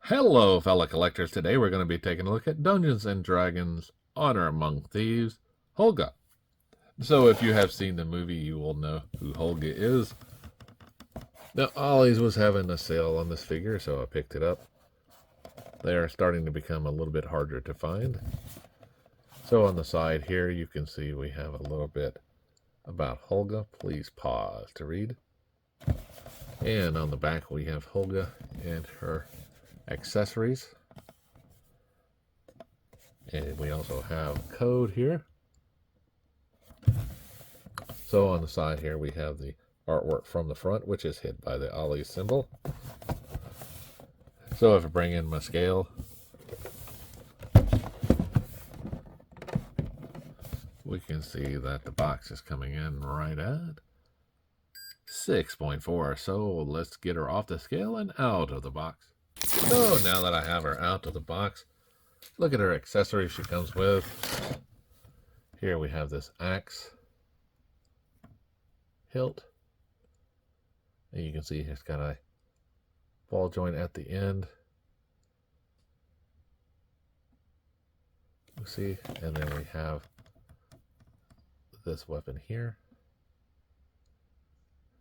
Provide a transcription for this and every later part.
Hello, fellow collectors. Today we're going to be taking a look at Dungeons and Dragons Honor Among Thieves, Holga. So if you have seen the movie, you will know who Holga is. Now, Ollie's was having a sale on this figure, so I picked it up. They are starting to become a little bit harder to find. So on the side here, you can see we have a little bit about Holga. Please pause to read. And on the back, we have Holga and her accessories. And we also have code here. So on the side here, we have the artwork from the front, which is hid by the Ollie symbol. So if I bring in my scale, we can see that the box is coming in right at 6.4. So let's get her off the scale and out of the box. So now that I have her out of the box, look at her accessories she comes with. Here we have this axe hilt. And you can see it's got a ball joint at the end. You see, and then we have this weapon here.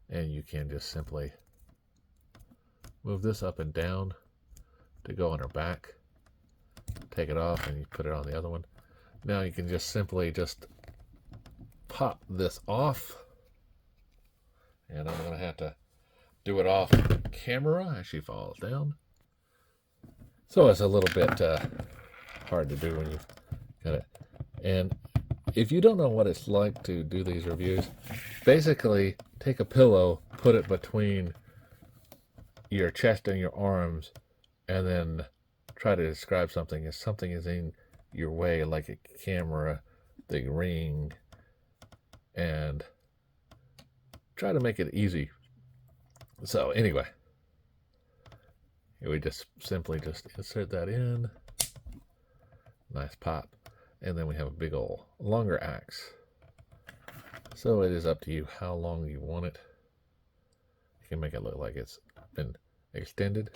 And you can just simply move this up and down to go on her back. Take it off and you put it on the other one. Now you can just simply just pop this off. And I'm going to have to do it off camera as she falls down. So it's a little bit hard to do when you got it. And if you don't know what it's like to do these reviews, basically take a pillow, put it between your chest and your arms, and then try to describe something. If something is in your way, like a camera, the ring, and try to make it easy. So anyway, we just simply just insert that in. Nice pop. And then we have a big old longer axe. So it is up to you how long you want it. You can make it look like it's been extended.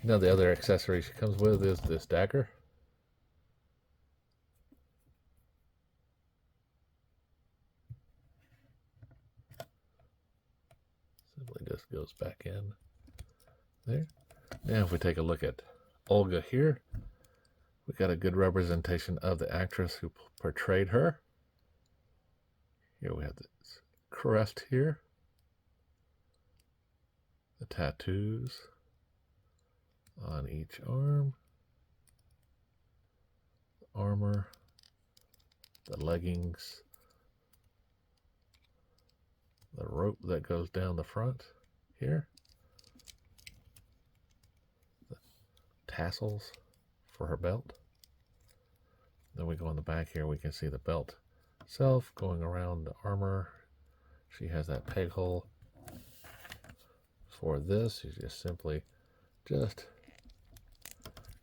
Now the other accessory she comes with is this dagger. Simply just goes back in there. Now if we take a look at Olga here, we got a good representation of the actress who portrayed her. Here we have this crest here. The tattoos on each arm. The armor. The leggings. The rope that goes down the front here. The tassels for her belt. Then we go on the back here, we can see the belt itself going around the armor. She has that peg hole. For this, you just simply just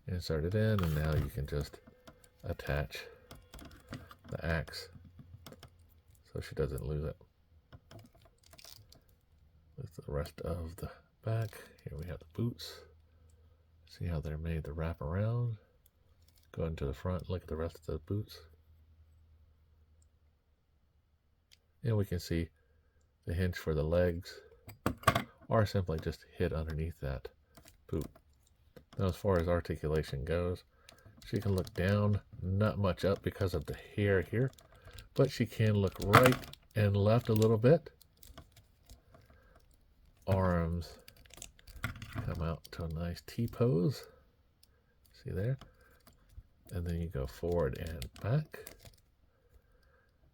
insert it in, and now you can just attach the axe so she doesn't lose it. With the rest of the back, here we have the boots. See how they're made to wrap around. Go into the front, look at the rest of the boots. And we can see the hinge for the legs, or simply just hid underneath that boot. Now as far as articulation goes, she can look down, not much up because of the hair here, but she can look right and left a little bit. Arms come out to a nice T-pose. See there? And then you go forward and back.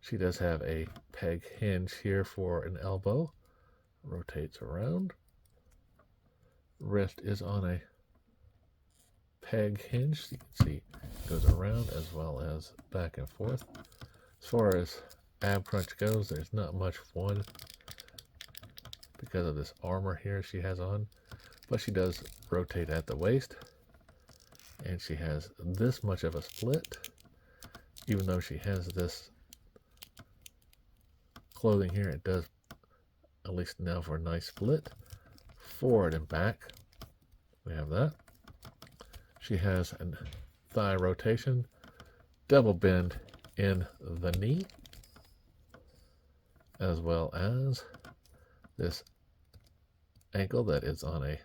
She does have a peg hinge here for an elbow. Rotates around. Wrist is on a peg hinge. You can see it goes around as well as back and forth. As far as ab crunch goes, there's not much one because of this armor here she has on, but she does rotate at the waist, and she has this much of a split. Even though she has this clothing here, it does, at least now, for a nice split. Forward and back, we have that. She has a thigh rotation, double bend in the knee, as well as this ankle that is on a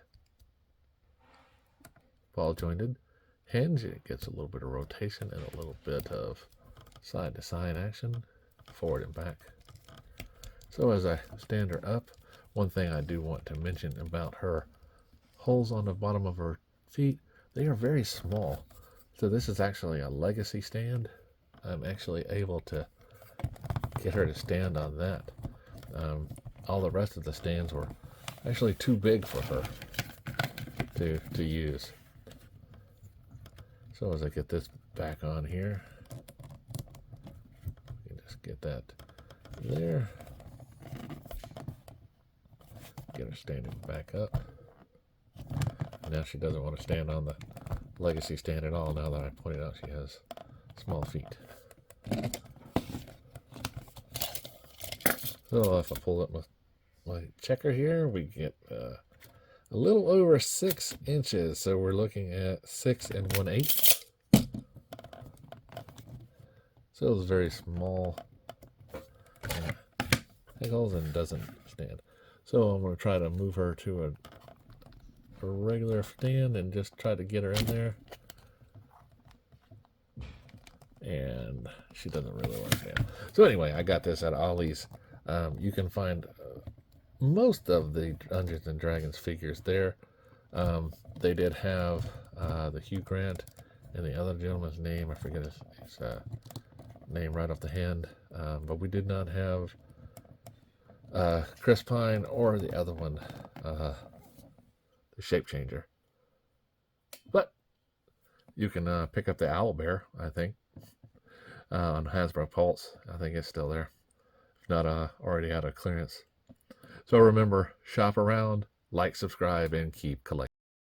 ball jointed hinge. It gets a little bit of rotation and a little bit of side to side action, forward and back. So as I stand her up, one thing I do want to mention about her holes on the bottom of her feet, they are very small. So this is actually a legacy stand. I'm actually able to get her to stand on that. All the rest of the stands were actually too big for her to use. So as I get this back on here, you just get that there. Get her standing back up. Now she doesn't want to stand on the legacy stand at all now that I pointed out she has small feet. So if I pull up my checker here, we get a little over 6 inches. So we're looking at 6 1/8. So it's very small ankles and doesn't stand. So I'm going to try to move her to a regular stand and just try to get her in there. And she doesn't really want to stand. So anyway, I got this at Ollie's. You can find most of the Dungeons and Dragons figures there. They did have the Hugh Grant and the other gentleman's name. I forget his name right off the hand. But we did not have Chris Pine or the other one, the Shape Changer. But you can pick up the Owlbear, I think, on Hasbro Pulse. I think it's still there. If not, already out of clearance. So remember, shop around, like, subscribe, and keep collecting.